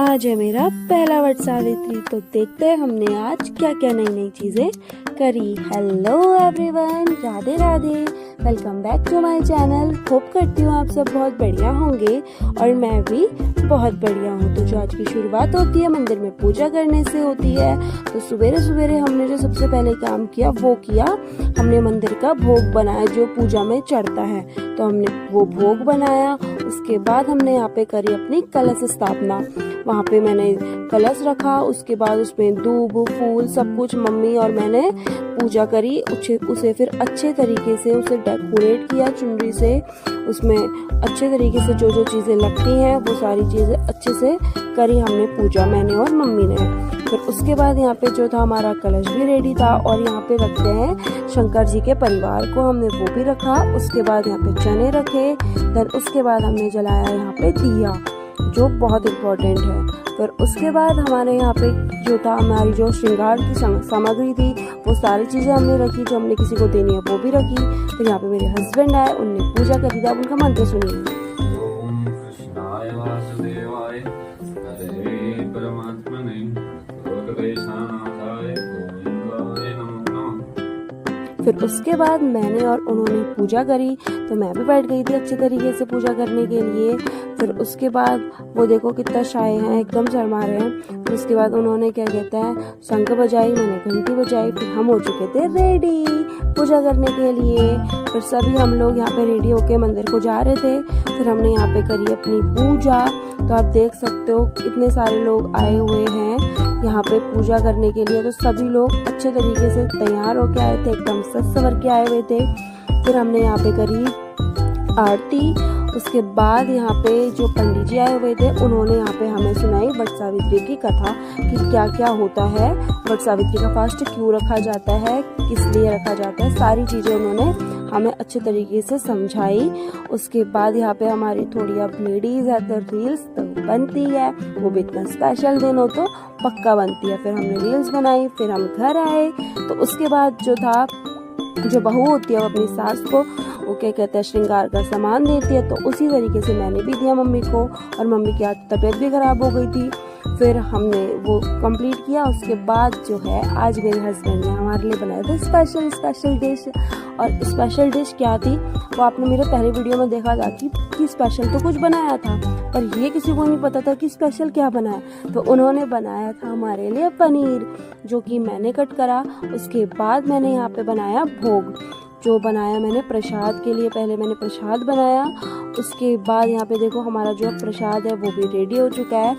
आज है मेरा पहला वट सावित्री, तो देखते हैं हमने आज क्या क्या नई नई चीजें करी। Hello everyone, Radhe Radhe, welcome back to my channel. Hope करती हूँ आप सब बहुत बढ़िया होंगे और मैं भी बहुत बढ़िया हूँ। तो जो आज की शुरुआत होती है मंदिर में पूजा करने से होती है। तो सवेरे सवेरे हमने जो सबसे पहले काम किया वो किया, हमने मंदिर का भोग बनाया जो पूजा में चढ़ता है। तो हमने वो भोग बनाया। उसके बाद हमने यहाँ पे करी अपनी कलश स्थापना। वहाँ पे मैंने कलश रखा, उसके बाद उसमें दूब फूल सब कुछ मम्मी और मैंने पूजा करी। उसे फिर अच्छे तरीके से उसे डेकोरेट किया चुनरी से। उसमें अच्छे तरीके से जो जो चीज़ें लगती हैं वो सारी चीज़ें अच्छे से करी हमने पूजा, मैंने और मम्मी ने। फिर उसके बाद यहाँ पे जो था हमारा कलश भी रेडी था और यहाँ पे रखते हैं शंकर जी के परिवार को, हमने वो भी रखा। उसके बाद यहाँ पे चने रखे। फिर उसके बाद हमने जलाया यहाँ पे दिया जो बहुत इम्पोर्टेंट है। फिर उसके बाद हमारे यहाँ पे जो था हमारी जो श्रृंगार की सामग्री थी वो सारी चीज़ें हमने रखी, जो हमने किसी को देनी है वो भी रखी। फिर यहाँ पे मेरे हस्बैंड आए, उनने पूजा करी थी। आप उनका मंत्र सुनिए। फिर उसके बाद मैंने और उन्होंने पूजा करी, तो मैं भी बैठ गई थी अच्छे तरीके से पूजा करने के लिए। फिर उसके बाद वो देखो कितना शाय हैं, एकदम शर्मा रहे हैं। फिर उसके बाद उन्होंने क्या कहते हैं शंख बजाई, मैंने घंटी बजाई। फिर हम हो चुके थे रेडी पूजा करने के लिए। फिर सभी हम लोग यहाँ पे रेडी होके मंदिर को जा रहे थे। फिर हमने यहाँ पे करी अपनी पूजा। तो आप देख सकते हो इतने सारे लोग आए हुए हैं यहाँ पे पूजा करने के लिए। तो सभी लोग अच्छे तरीके से तैयार होके आए थे, एकदम सज सवर के आए हुए थे। फिर हमने यहाँ पे करी आरती। उसके बाद यहाँ पे जो पंडित जी आए हुए थे उन्होंने यहाँ पे हमें सुनाई वट सावित्री की कथा कि क्या क्या होता है, वट सावित्री का फास्ट क्यों रखा जाता है, किस लिए रखा जाता है, सारी चीज़ें उन्होंने हमें अच्छे तरीके से समझाई। उसके बाद यहाँ पे हमारी थोड़ी अब लेडीज है तो रील्स तो बनती है, वो भी इतना स्पेशल दिन हो तो पक्का बनती है। फिर हमने रील्स बनाई, फिर हम घर आए। तो उसके बाद जो था जो बहू होती है वो अपनी सास को वो क्या कहते हैं श्रृंगार का सामान देती है। तो उसी तरीके से मैंने भी दिया मम्मी को, और मम्मी की आज तबीयत भी खराब हो गई थी। फिर हमने वो कंप्लीट किया। उसके बाद जो है आज मेरे हस्बैंड ने हमारे लिए बनाया था स्पेशल डिश। और स्पेशल डिश क्या थी वो आपने मेरे पहले वीडियो में देखा था कि स्पेशल तो कुछ बनाया था, पर ये किसी को नहीं पता था कि स्पेशल क्या बनाया। तो उन्होंने बनाया था हमारे लिए पनीर, जो कि मैंने कट करा। उसके बाद मैंने यहाँ पे बनाया भोग, जो बनाया मैंने प्रसाद के लिए। पहले मैंने प्रसाद बनाया, उसके बाद यहाँ पे देखो हमारा जो प्रसाद है वो भी रेडी हो चुका है।